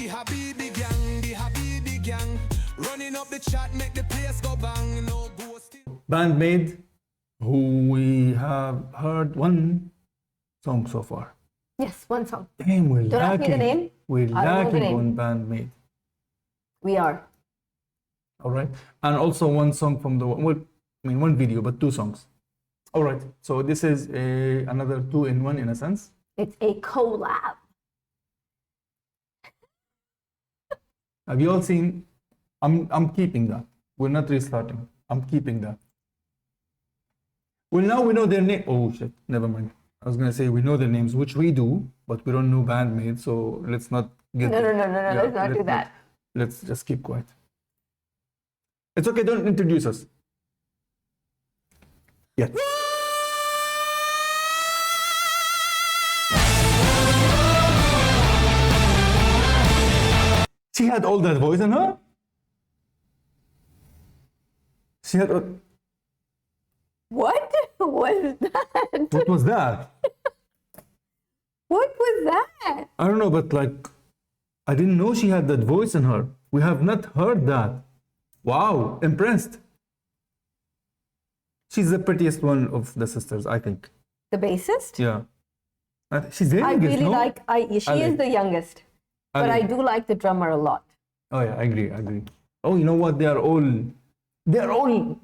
The Habibi gang, the Habibi gang. Running up the chat, make the place go bang. No ghosting. BAND-MAID, who we have heard one song so far. Yes, one song. Damn, we're Don't ask me the lacking. name. We're I don't know the lacking name. on BAND-MAID. We are. All right, and also one song from the one video, but two songs. All right, so this is another two-in-one in a sense. It's a collab. Have you all seen? I'm keeping that. We're not restarting. I'm keeping that. Well, now we know their name. Oh shit! Never mind. I was gonna say we know their names, which we do, but we don't know BAND-MAID. So let's not get. No. Let's not do that. Let's just keep quiet. It's okay. Don't introduce us yet. She had all that voice in her. She had. What was that? What was that? What was that? I don't know, but like, I didn't know she had that voice in her. We have not heard that. Wow, impressed. She's the prettiest one of the sisters, I think. The bassist? Yeah. She's the I youngest, really no? like. She is the youngest, but I do like the drummer a lot. Oh yeah, I agree. Oh, you know what? They have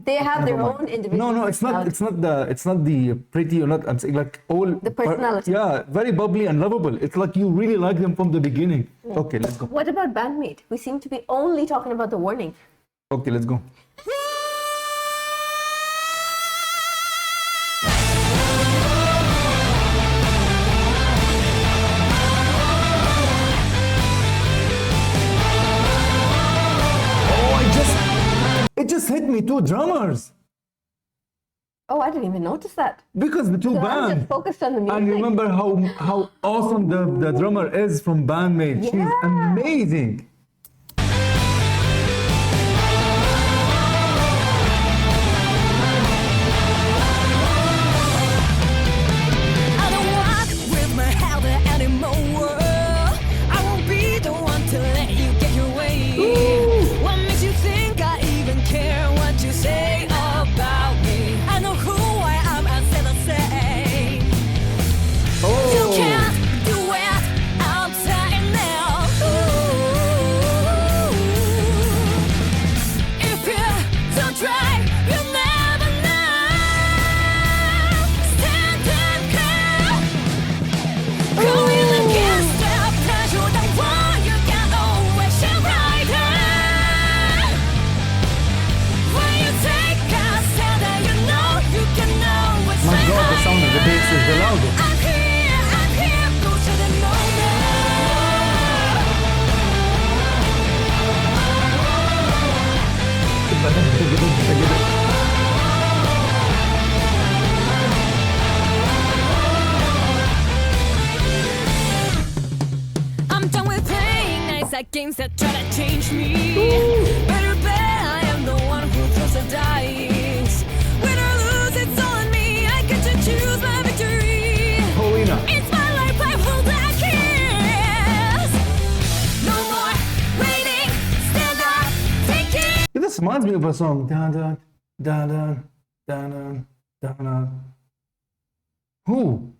They have their own individual. No, it's not the pretty or not. I'm saying like all The personality. Yeah, very bubbly and lovable. It's like you really like them from the beginning. Okay, let's go. What about BAND-MAID? We seem to be only talking about The Warning. Okay, let's go. It just hit me, two drummers. Oh, I didn't even notice that. Because the two So I'm bands. just focused on the music. And remember how awesome the drummer is from BAND-MAID. She's Yeah. amazing. I don't walk with my head anymore. I won't be the one to let you get your way. What makes you think I even care what you say about me? I know who I am and say the same. You can't do it, I'm saying now. If you don't try, you'll never know. Stand and come. Going against the pressure, that one you can always shine brighter. When you take a stand, and you know you can always My shine God, the sound of the bass is the loudest. I'm here, go to the I'm done with playing nice at games that try to change me. Better bet I am the one who throws the dice. Win or lose, it's all on me. I get to choose my victory. Paulina. It's my life, I hold that kiss. No more waiting, stand up, take it. This reminds me of a song. Dun, dun, dun, dun, dun, dun, dun, dun. Who?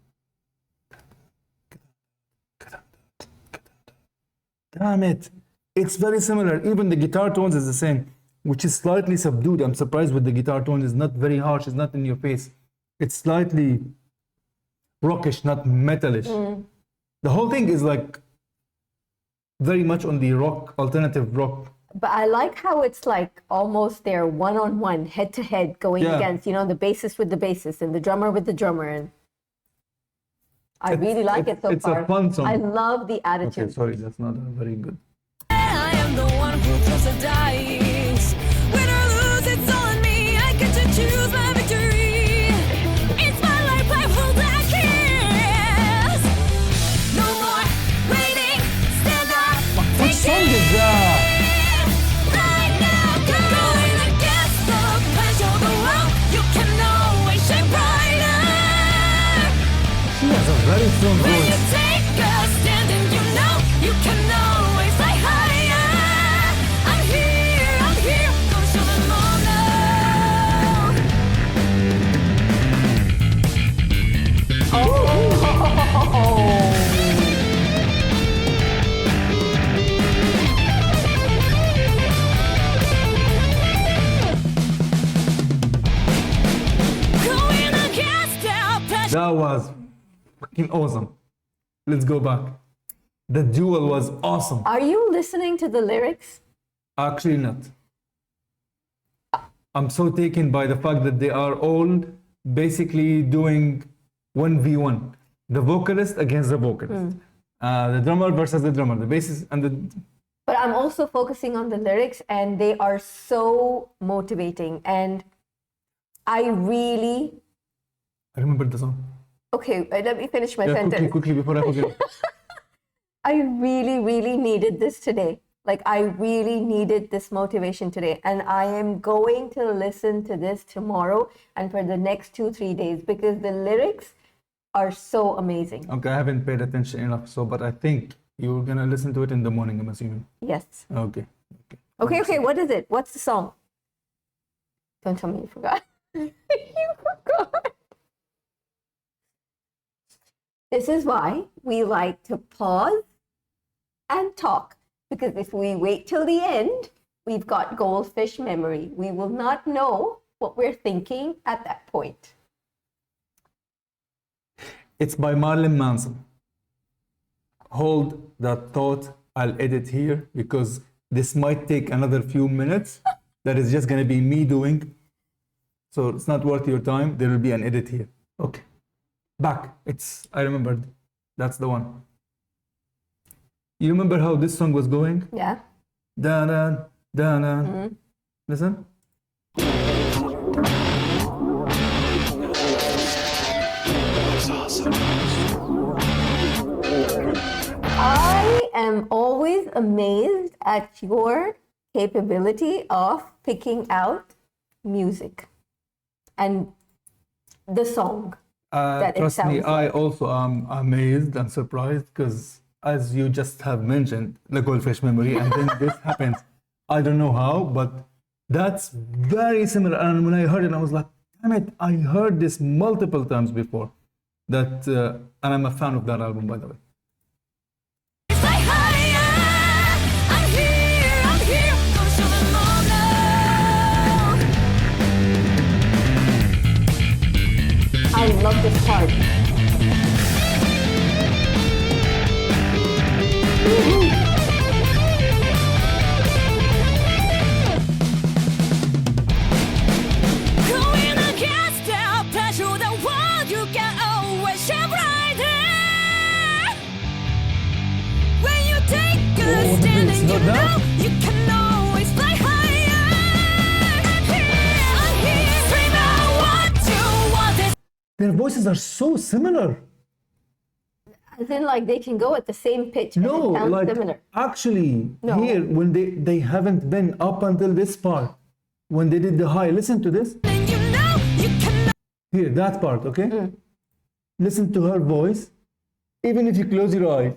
Damn it. It's very similar. Even the guitar tones is the same, which is slightly subdued. I'm surprised with the guitar tone. It's not very harsh. It's not in your face. It's slightly rockish, not metalish. The whole thing is like very much on the rock, alternative rock. But I like how it's like almost they're one-on-one, head-to-head, going Yeah. against, the bassist with the bassist and the drummer with the drummer. And I really like it so it's far. a fun song. I love the attitude. Okay, sorry, that's not very good. I am the one who throws the dice. Win or lose, it's all on me. I get to choose my victory. It's my life, I hold that kiss. No more waiting, stand up, What song is that? right now. Going against the pressure, the world, you can always shine brighter. She has a very strong When you voice. take a stand and you know you can always fly fucking awesome. Let's go back. The duel was awesome. Are you listening to the lyrics? Actually not. I'm so taken by the fact that they are all basically doing 1v1. The vocalist against the vocalist. The drummer versus the drummer. The bassist and the... But I'm also focusing on the lyrics, and they are so motivating. And I remember the song. okay, let me finish my Yeah, sentence. quickly before I forget. I really needed this today. Like, I really needed this motivation today. And I am going to listen to this tomorrow and for the next 2-3 days, because the lyrics are so amazing. Okay, I haven't paid attention enough, so but I think you're gonna listen to it in the morning, I'm assuming. Yes. Okay. Okay, what is it? What's the song? Don't tell me you forgot. You forgot. This is why we like to pause and talk. Because if we wait till the end, we've got goldfish memory. We will not know what we're thinking at that point. It's by Marilyn Manson. Hold that thought. I'll edit here because this might take another few minutes. That is just gonna be me doing. So it's not worth your time. There will be an edit here. Okay. Back. I remembered. That's the one. You remember how this song was going? Yeah. Da-da, da-da. Listen. I am always amazed at your capability of picking out music and the song. That it Trust me, sounds I like. also am amazed and surprised because, as you just have mentioned, the goldfish memory, and then this happens. I don't know how, but that's very similar. And when I heard it, I was like, damn it, I heard this multiple times before. And I'm a fan of that album, by the way. Fly higher. I'm here, gonna show them all now. I love this part. Going against the pressure, the world you can always shine brighter. When you take a Oh, stand it's and you not that. know you can always fly higher. I'm here, scream out what you want. Their voices are so similar. As in, like, they can go at the same pitch and No, it sounds like similar. actually, No. here when they haven't been up until this part, when they did the high. Listen to this. And you know you can Here, that part, okay? Listen to her voice. Even if you close your eyes,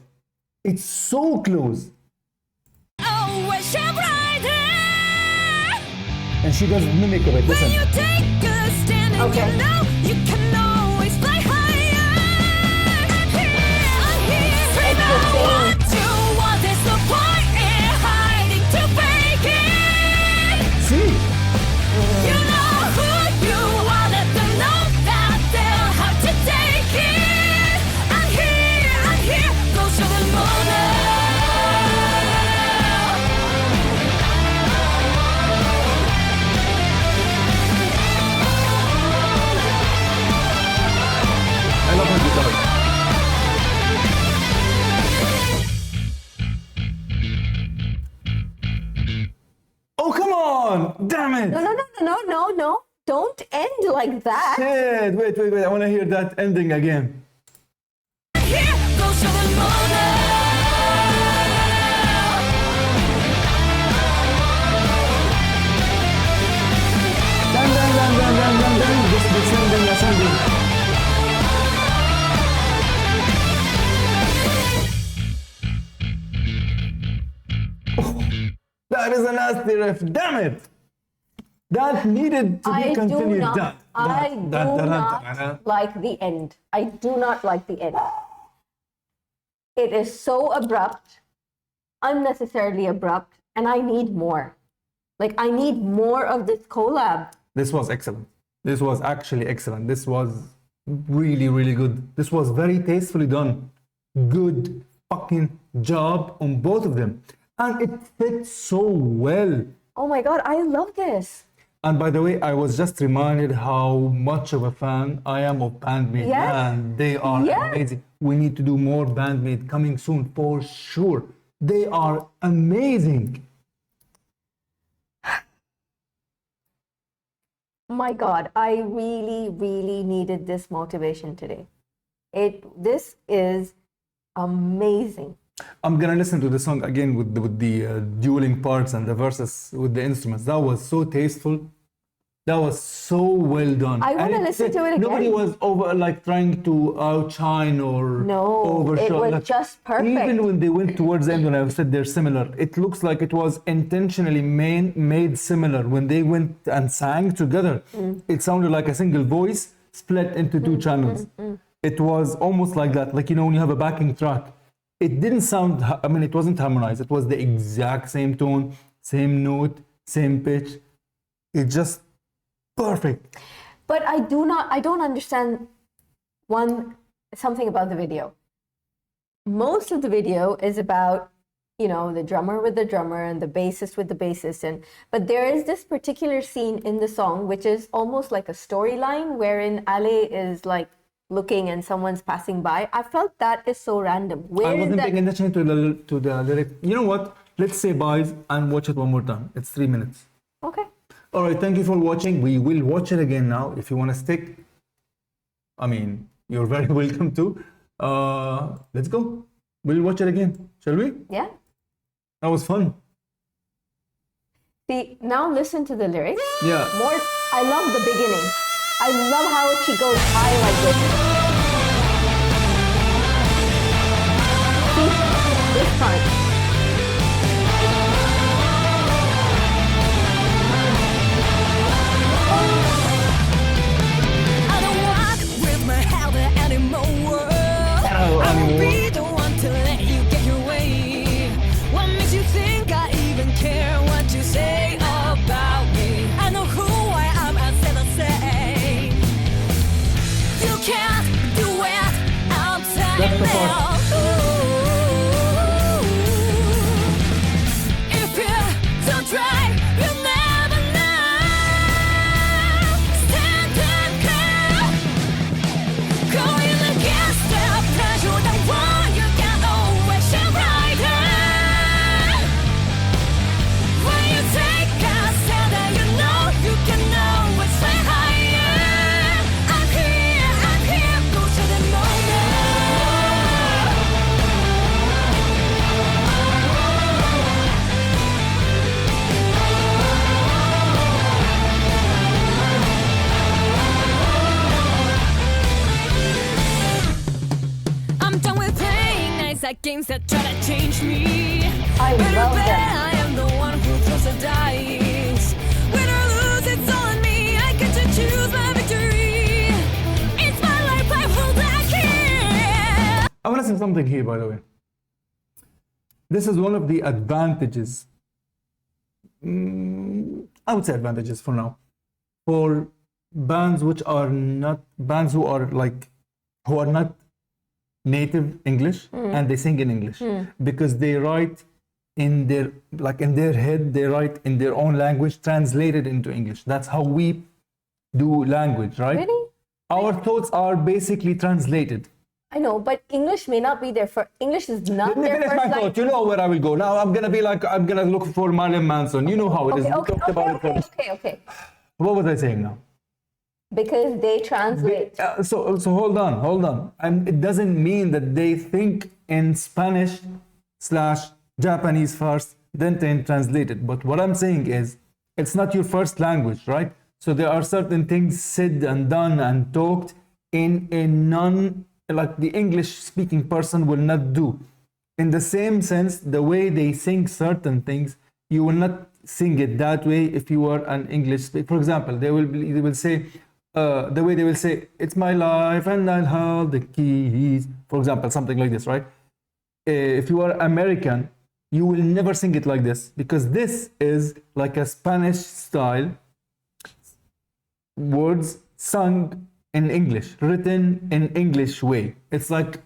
it's so close. always shine brighter. And she does mimic of it. When Listen. you take a stand and Okay. you know you can always fly higher. I'm here, scream It's the out same. what you want. There's no point in hiding to fake it. See? You know who you are. Let them know that they'll have to take it. I'm here. Go show them all now. I love her guitar. Oh, come on! Damn it! No. Don't end like that. Shit! Wait. I want to hear that ending again. Here, go show them all now. Dun. Descending. Oh, that is a nasty riff. Damn it! That needed to be I do continued. not like the end. I do not like the end. It is so abrupt, unnecessarily abrupt, and I need more. Like, I need more of this collab. This was excellent. This was actually excellent. This was really, really good. This was very tastefully done. Good fucking job on both of them. And it fits so well. Oh my God, I love this. And by the way, I was just reminded how much of a fan I am of BAND-MAID. Yes. Man, they are Yes. amazing. We need to do more BAND-MAID coming soon for sure. They are amazing. My God, I really, really needed this motivation today. This is amazing. I'm gonna listen to the song again with the dueling parts and the verses with the instruments. That was so tasteful. That was so well done. I wanna And listen to it Nobody again. was over like trying to outshine or No, overshow. it was Like, just perfect. Even when they went towards the end, when I said they're similar, it looks like it was intentionally made similar. When they went and sang together, it sounded like a single voice split into two channels. It was almost like that, like when you have a backing track. It didn't sound, I mean, it wasn't harmonized. It was the exact same tone, same note, same pitch. It just perfect. But I don't understand something about the video. Most of the video is about, the drummer with the drummer and the bassist with the bassist. But there is this particular scene in the song, which is almost like a storyline wherein Ale is like looking and someone's passing by. I felt that is so random. I Where is wasn't that? paying attention to the lyric. You know what? Let's say bye and watch it one more time. It's 3 minutes. Okay. All right, thank you for watching. We will watch it again now. If you want to stick, I mean, you're very welcome to. Let's go. We'll watch it again, shall we? Yeah. That was fun. See, now listen to the lyrics. Yeah. I love the beginning. I love how she goes high like this. See, this part. I don't walk with my head anymore. I won't be the one to let you get your way. What makes you think I even care what you say about me? I know who I am, I said I say. You can't do it, I'm That's the telling part. If you don't try, you'll never know. Stand and come. Going against the pressure, the one you can always shine brighter. When you take a stand, and you know you can always fly higher. I'm here, go to the moment. I'm done with playing nice at games that try to change me. I Better love bet them. I am the one who throws the dice. Win or lose, it's on me. I get to choose my victory. It's my life, I hold back here. I want to say something here, by the way. This is one of the advantages. I would say advantages for now. For bands who are not native English and they sing in English because they write in their head, they write in their own language translated into English. That's how we do language, right? Really? Our thoughts are basically translated. I know, but English may not be their first. English is not Let me their finish first my language. thought. You know where I will go. Now I'm gonna look for Marilyn Manson. You know how it is. We talked about it first. Okay. What was I saying now? Because they translate. So hold on. And it doesn't mean that they think in Spanish / Japanese first, then they translate it. But what I'm saying is, it's not your first language, right? So there are certain things said and done and talked in a like the English-speaking person will not do. In the same sense, the way they sing certain things, you will not sing it that way if you are an English speaker. For example, they will say, the way they will say, "It's my life and I'll hold the keys." For example, something like this, right? If you are American, you will never sing it like this because this is like a Spanish style words sung in English, written in English way. It's like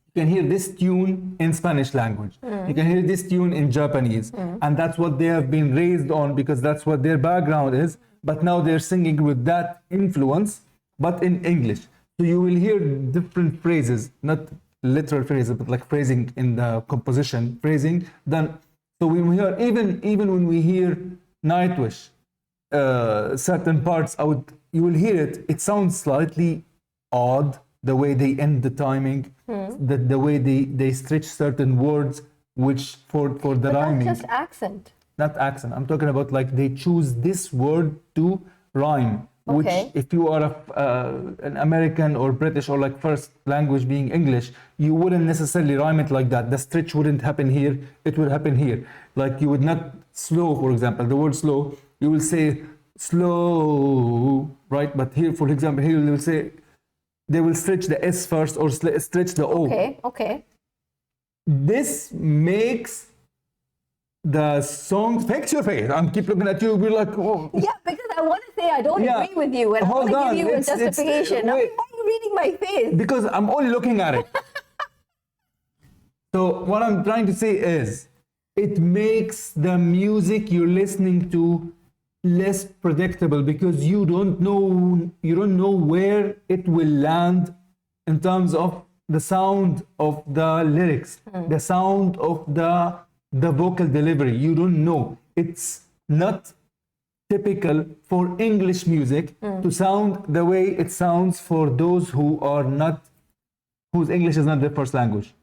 you can hear this tune in Spanish language. You can hear this tune in Japanese. And that's what they have been raised on because that's what their background is. But now they're singing with that influence, but in English. So you will hear different phrases, not literal phrases, but like phrasing in the composition, phrasing. Then, so when we hear, even when we hear Nightwish, certain parts out, you will hear it. It sounds slightly odd, the way they end the timing, the way they stretch certain words, which for the rhyming. That's just accent. Not accent. I'm talking about like they choose this word to rhyme. Which, Okay. if you are an American or British or like first language being English, you wouldn't necessarily rhyme it like that. The stretch wouldn't happen here. It would happen here. Like you would not slow, for example, the word slow, you will say slow, right? But here, for example, here they will say, they will stretch the S first or stretch the O. Okay, okay. This makes the song, fix your face. I'm keep looking at you, be like, oh. Yeah, because I want to say I don't Yeah. agree with you and Hold I want on, to give you a it's- justification. Now, wait. why are you reading my face? Because I'm only looking at it. So what I'm trying to say is, it makes the music you're listening to less predictable because you don't know where it will land in terms of the sound of the lyrics, the sound of the vocal delivery. You don't know. It's not typical for English music to sound the way it sounds for those whose English is not their first language.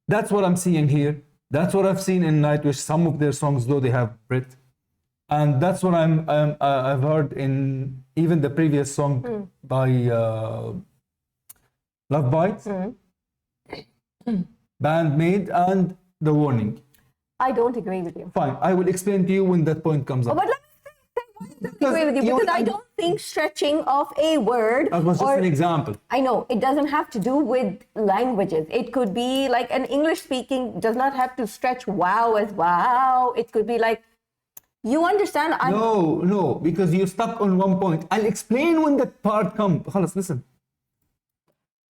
That's what I'm seeing here. That's what I've seen in Nightwish. Some of their songs, though, they have Brit, and that's what I've heard in even the previous song by Love Bites, BAND-MAID and The Warning. I don't agree with you. Fine, I will explain to you when that point comes up. But let me say why I don't agree with you you- because I don't think stretching of a word That was just or an example. I know it doesn't have to do with languages. It could be like an English speaking does not have to stretch wow as wow. It could be like, you understand? No, because you're stuck on one point. I'll explain when that part comes. Khalas, listen.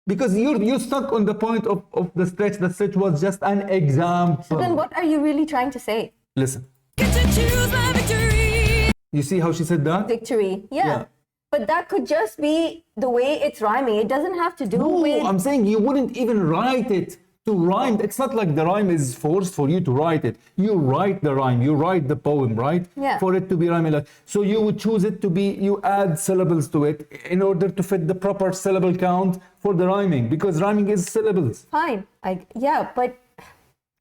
Because you're stuck on the point of the stretch. The stretch was just an example. Then what are you really trying to say? Listen. Get to choose my victory. You see how she said that? Victory. Yeah. Yeah. But that could just be the way it's rhyming. It doesn't have to do No, with I'm saying you wouldn't even write it to rhyme. It's not like the rhyme is forced for you to write it. You write the rhyme, you write the poem, right? Yeah. For it to be rhyming. Like, so you would choose it to be, you add syllables to it in order to fit the proper syllable count for the rhyming, because rhyming is syllables. fine. Yeah, but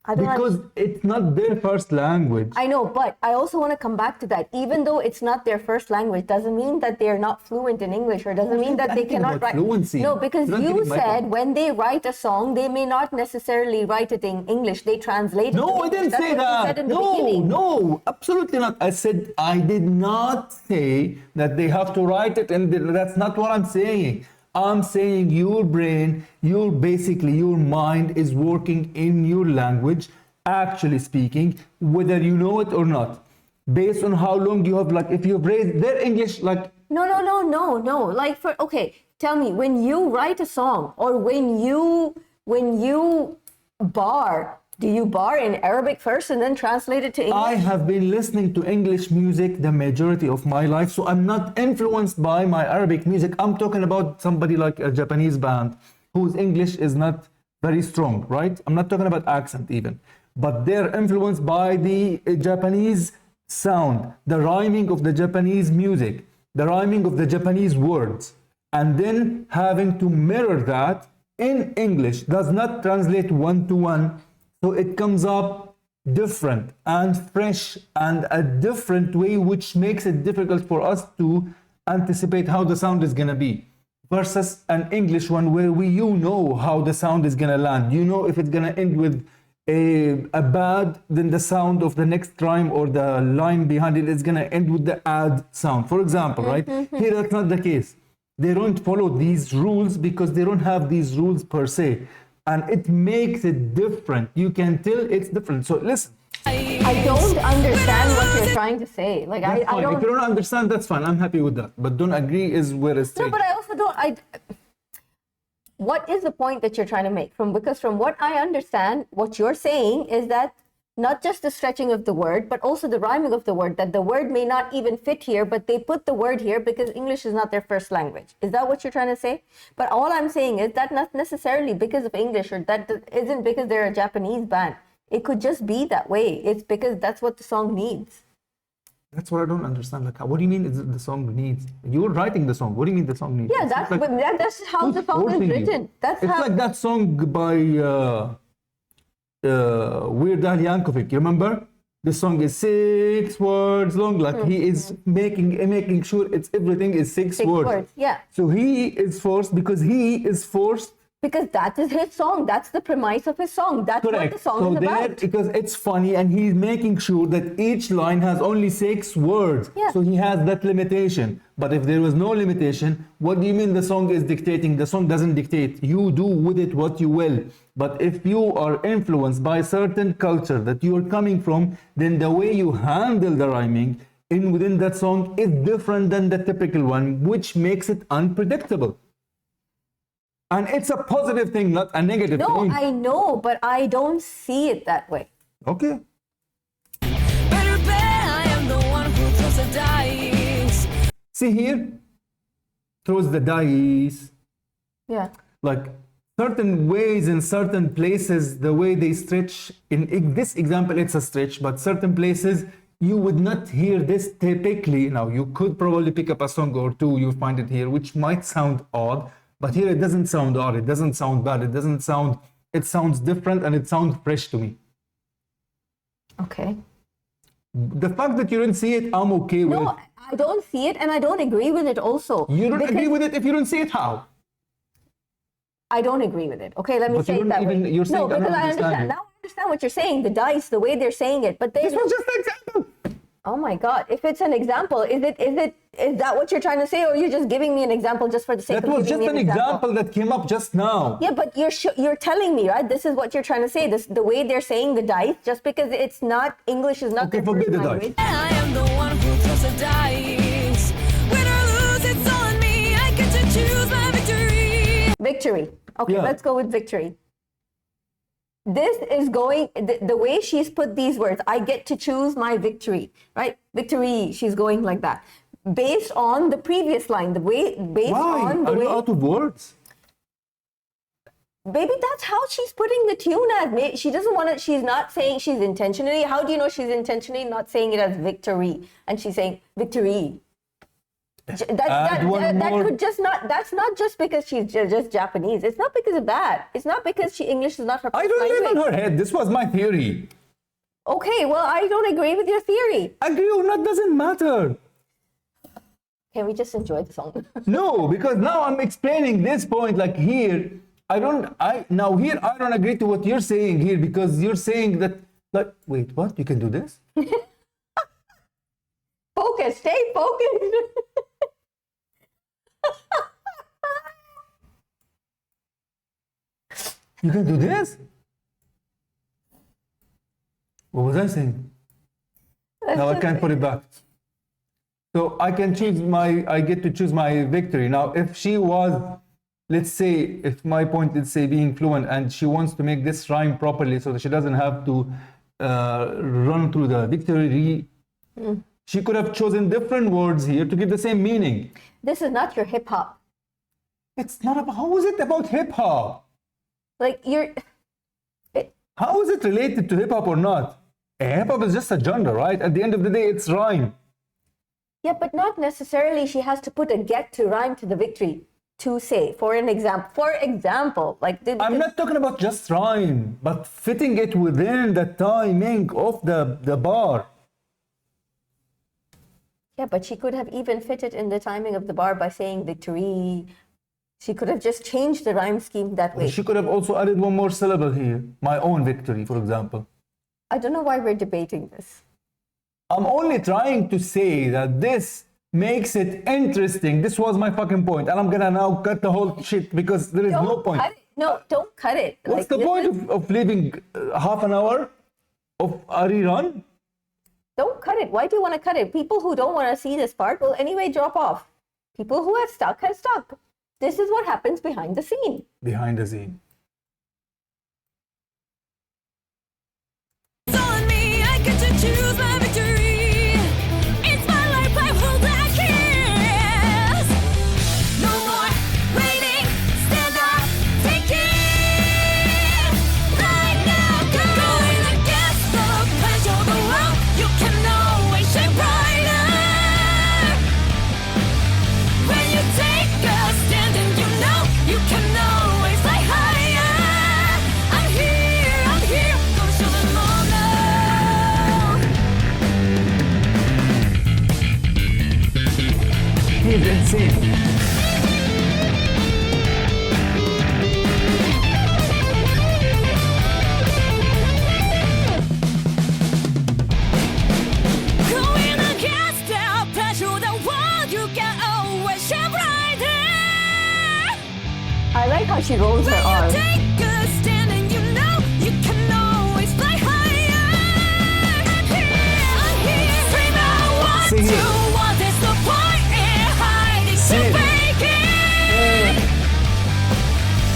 I don't Because it's not their first language. I know, but I also want to come back to that. Even though it's not their first language, doesn't mean that they're not fluent in English, or doesn't mean that they Anything cannot about write. fluency. No, because You're not you getting my said point. when they write a song, they may not necessarily write it in English. They translate it. No, to I didn't English. That's say what you that. said in the No, beginning. no, absolutely not. I said I did not say that they have to write it, and that's not what I'm saying. I'm saying your brain, your mind is working in your language, actually speaking, whether you know it or not, based on how long you have, like, if you've raised their English, like, No. Like okay, tell me, when you write a song or when you bar, do you bar in Arabic first and then translate it to English? I have been listening to English music the majority of my life, so I'm not influenced by my Arabic music. I'm talking about somebody like a Japanese band whose English is not very strong, right? I'm not talking about accent even, but they're influenced by the Japanese sound, the rhyming of the Japanese music, the rhyming of the Japanese words, and then having to mirror that in English does not translate one-to-one. So it comes up different and fresh and a different way, which makes it difficult for us to anticipate how the sound is going to be, versus an English one where you know how the sound is going to land. You know if it's going to end with a bad, then the sound of the next rhyme or the line behind it is going to end with the add sound, for example, right? Here, that's not the case. They don't follow these rules because they don't have these rules per se. And it makes it different. You can tell it's different. So listen, I don't understand what you're trying to say. Like That's I fine. don't. If you don't understand, that's fine. I'm happy with that. But don't agree is where it's No, but I also don't. What is the point that you're trying to make? Because from what I understand, what you're saying is that not just the stretching of the word, but also the rhyming of the word. That the word may not even fit here, but they put the word here because English is not their first language. Is that what you're trying to say? But all I'm saying is that not necessarily because of English, or that isn't because they're a Japanese band. It could just be that way. It's because that's what the song needs. That's what I don't understand. Like, what do you mean is it the song needs? You're writing the song. What do you mean the song needs? Yeah, It's that's like, that's how who's the song is forcing you? written. That's It's how. like that song by Weird Al Yankovic. You remember? The song is 6 words long. Like he is making sure it's everything is six words. Yeah. So he is forced because he is forced. Because that is his song. That's the premise of his song. That's Correct. what the song So is there, about. because it's funny, and he's making sure that each line has only 6 words. Yeah. So he has that limitation. But if there was no limitation, what do you mean the song is dictating? The song doesn't dictate. You do with it what you will. But if you are influenced by certain culture that you are coming from, then the way you handle the rhyming within that song is different than the typical one, which makes it unpredictable. And it's a positive thing, not a negative No, thing. I know, but I don't see it that way. Okay. Better bet I am the one who throws the dice. See here, throws the dice. Yeah. Like certain ways in certain places, the way they stretch. In this example, it's a stretch, but certain places you would not hear this typically. Now, you could probably pick up a song or two, you find it here, which might sound odd, but here it doesn't sound odd, it doesn't sound bad, it sounds different, and it sounds fresh to me. Okay. The fact that you didn't see it, I'm okay with. No, I don't see it, and I don't agree with it also. You don't because agree with it if you don't see it, how? I don't agree with it. Okay, let me But you say it don't that even- way. you're saying No, I don't because I understand understand. you. Now I understand what you're saying. The dice, the way they're saying it, but they. This was just an example. Oh my God! If it's an example, is that what you're trying to say, or you're just giving me an example just for the sake That of was giving just me an example that came up just now. Yeah, but you're telling me, right? This is what you're trying to say. This the way they're saying the dice, just because it's not English is not Okay, their forget first the dice. language. I am the one who throws the dice. Win or lose, it's on me. I get to choose my victory. Victory. Okay, Yeah. let's go with victory. This is going the way she's put these words. I get to choose my victory, right? Victory. She's going like that, based on the previous line. The way based Why? on the Are you way. out of words? Baby, that's how she's putting the tune as. She doesn't want to. She's not saying she's intentionally. How do you know she's intentionally not saying it as victory? And she's saying victory. That could just not. That's not just because she's just Japanese. It's not because of that. It's not because English is not her I first don't live language. in her head. This was my theory. Okay, well, I don't agree with your theory. Agree or not doesn't matter. Can we just enjoy the song? No, because now I'm explaining this point. Like here, I don't agree to what you're saying here, because you're saying that. Like, wait, what? You can do this? Focus. Stay focused. You can do this? What was I saying? Now I can't put it back. So I get to choose my victory. Now, if she was, let's say, if my point is, say, being fluent, and she wants to make this rhyme properly so that she doesn't have to run through the victory, she could have chosen different words here to give the same meaning. This is not your hip hop. It's not about, how is it about hip hop? Like How is it related to hip hop or not? Hip hop is just a genre, right? At the end of the day, it's rhyme. Yeah, but not necessarily she has to put a get to rhyme to the victory to say, for example, like I'm not talking about just rhyme, but fitting it within the timing of the bar. Yeah, but she could have even fit it in the timing of the bar by saying victory. She could have just changed the rhyme scheme that way. She could have also added one more syllable here. My own victory, for example. I don't know why we're debating this. I'm only trying to say that this makes it interesting. This was my fucking point. And I'm gonna now cut the whole shit because there is no point. Cut it. No, don't cut it. What's the point of leaving half an hour? of Ari run? Don't cut it. Why do you want to cut it? People who don't want to see this part will anyway drop off. People who have stuck have stuck. This is what happens behind the scene. Behind the scene. It's all on me, I get to choose my victory. It's my life, I hold that kiss. No more waiting, stand up, take it. Right now, go. Going against the plans of the world, you can always shine brighter. When you take a stand and you know you can always fly higher. I'm here, gonna show them all now. He's insane. Going against the pressure of the world, you can always shine brighter. I like how she rolls her When you arms. take a stand and you know you can always fly higher. I'm here, scream out what Sing it. you want. There's no point in hiding, so Sing it. fake it.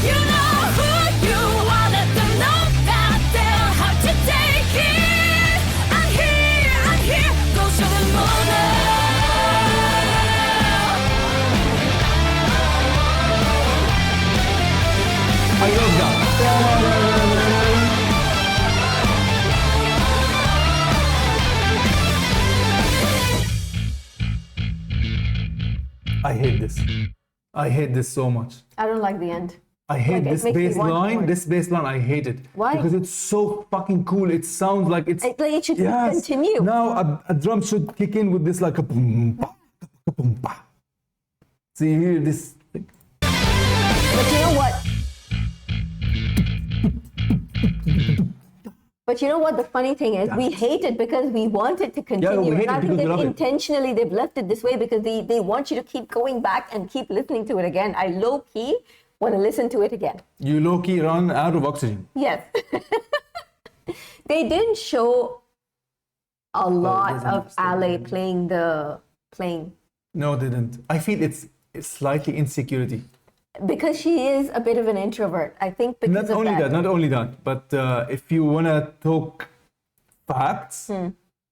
You know who you are, let them know that they'll have to take it. I'm here, go show them all now. I love that. I hate this. I hate this so much. I don't like the end. I hate Like, it this makes me bass want line. more. This bass line, I hate it. Why? Because it's so fucking cool. It sounds like it's. Like it should Yes. continue. Now a drum should kick in with this like a boom, ba, ba, boom, ba. So you hear this. But you know what? But you know what the funny thing is? We hate it because we want it to continue. we hate and I it think because we that love it. intentionally they've left it this way because they want you to keep going back and keep listening to it again. I low-key want to listen to it again. You low-key run out of oxygen. Yes. They didn't show a lot doesn't of Ale playing. No, they didn't. I feel it's slightly insecurity. Because she is a bit of an introvert. I think because Not only that, but if you want to talk facts,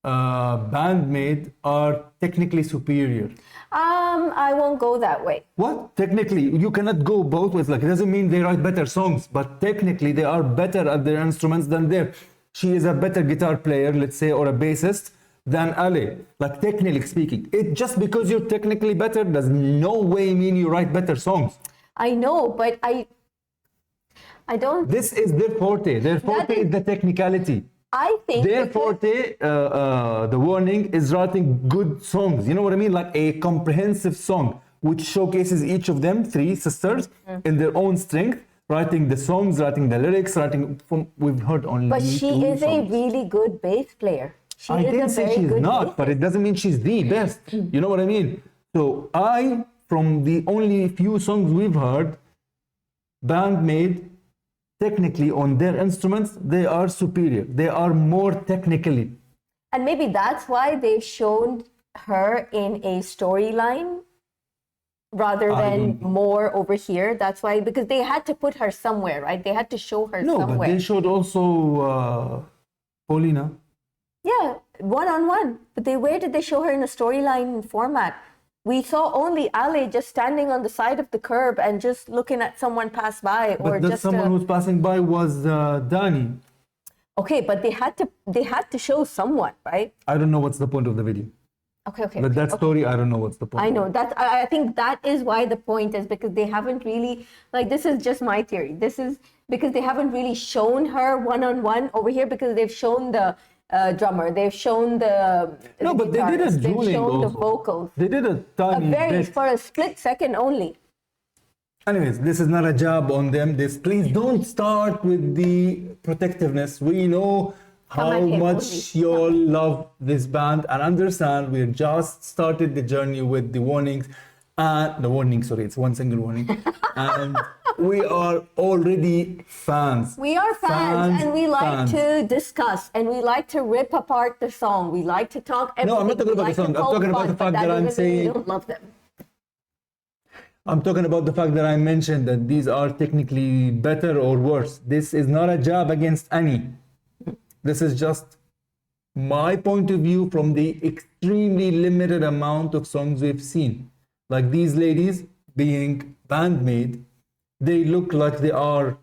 BAND-MAID are technically superior. I won't go that way. What? Technically, you cannot go both ways. Like, it doesn't mean they write better songs, but technically they are better at their instruments than there. She is a better guitar player, let's say, or a bassist than Ale. Like, technically speaking. It just because you're technically better does no way mean you write better songs. I know, but I don't. This is their forte. Their forte is the technicality. I think Their because- forte, The Warning, is writing good songs. You know what I mean? Like a comprehensive song, which showcases each of them, three sisters, in their own strength, writing the songs, writing the lyrics, writing from, we've heard only But she two is a songs. really good bass player. She I is didn't a say very she's good not, but bassist. it doesn't mean she's the best. You know what I mean? So from the only few songs we've heard, BAND-MAID, technically on their instruments, they are superior. They are more technically. And maybe that's why they've shown her in a storyline rather I than don't know. more over here. That's why, because they had to put her somewhere, right? They had to show her No, somewhere. but they showed also Paulina. Yeah, one-on-one. But where did they show her in a storyline format? We saw only Ale just standing on the side of the curb and just looking at someone pass by, or But that just someone who's passing by was Danny. okay. But they had to show someone, right? I don't know what's the point of the video. Okay. But that story, I don't know what's the point. I know that. I think that is why the point is because they haven't really, like, this is just my theory. This is because they haven't really shown her one-on-one over here because they've shown the drummer, they've shown the No, but they did a guitarist, they've dueling shown the also. vocals. They did a A tiny very bit. for a split second only. Anyways, this is not a jab on them. Please don't start with the protectiveness. We know Come how at him much only. you all love this band and understand we just started the journey with the warnings. The warning, sorry, it's one single warning. And we are already fans. We are fans, and we like to discuss, and we like to rip apart the song. We like to talk everything. No, I'm not talking We about the like song. to I'm poke talking about fun, the fact but that I'm doesn't mean we saying. don't love them. I'm talking about the fact that I mentioned that these are technically better or worse. This is not a jab against any. This is just my point of view from the extremely limited amount of songs we've seen. Like these ladies being BAND-MAID, they look like they are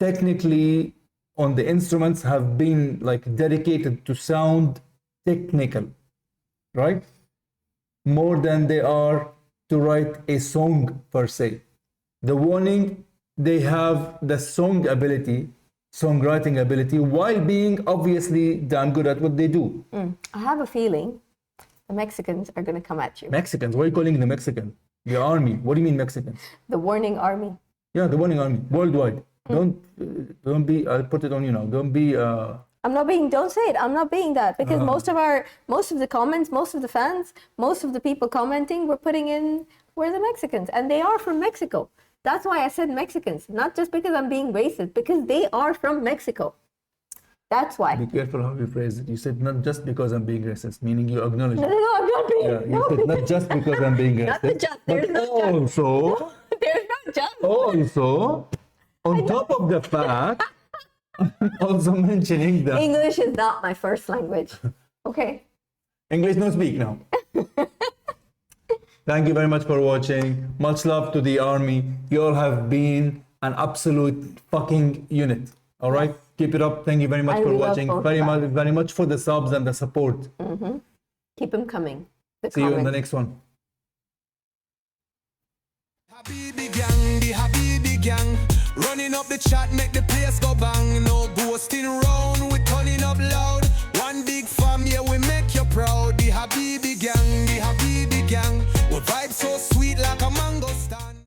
technically on the instruments, have been like dedicated to sound technical, right? More than they are to write a song per se. The Warning, they have the songwriting ability, while being obviously damn good at what they do. I have a feeling the Mexicans are going to come at you. Mexicans, what are you calling the Mexican? The army. What do you mean Mexicans? The Warning Army. Yeah, the Warning Army, worldwide. Don't be, I'll put it on you now. Don't Don't say it. I'm not being that, because most of the comments, most of the fans, most of the people commenting were putting in, we're the Mexicans, and they are from Mexico. That's why I said Mexicans, not just because I'm being racist, because they are from Mexico. That's why. Be careful how you phrase it. You said not just because I'm being racist, meaning you acknowledge No, it. no, no, I'm not being. Yeah, you said not just because I'm being racist. Not the just. There's but no just. also, There's no just. also, on top of the fact, also mentioning that English is not my first language. Okay. English no speak now. Thank you very much for watching. Much love to the army. You all have been an absolute fucking unit. All right? Keep it up. Thank you very much And for we love watching. both Very much for the subs and the support. Keep them coming. See you in the next one. Habibi gang, the Habibi gang. Running up the chat, make the place go bang. No ghosting round.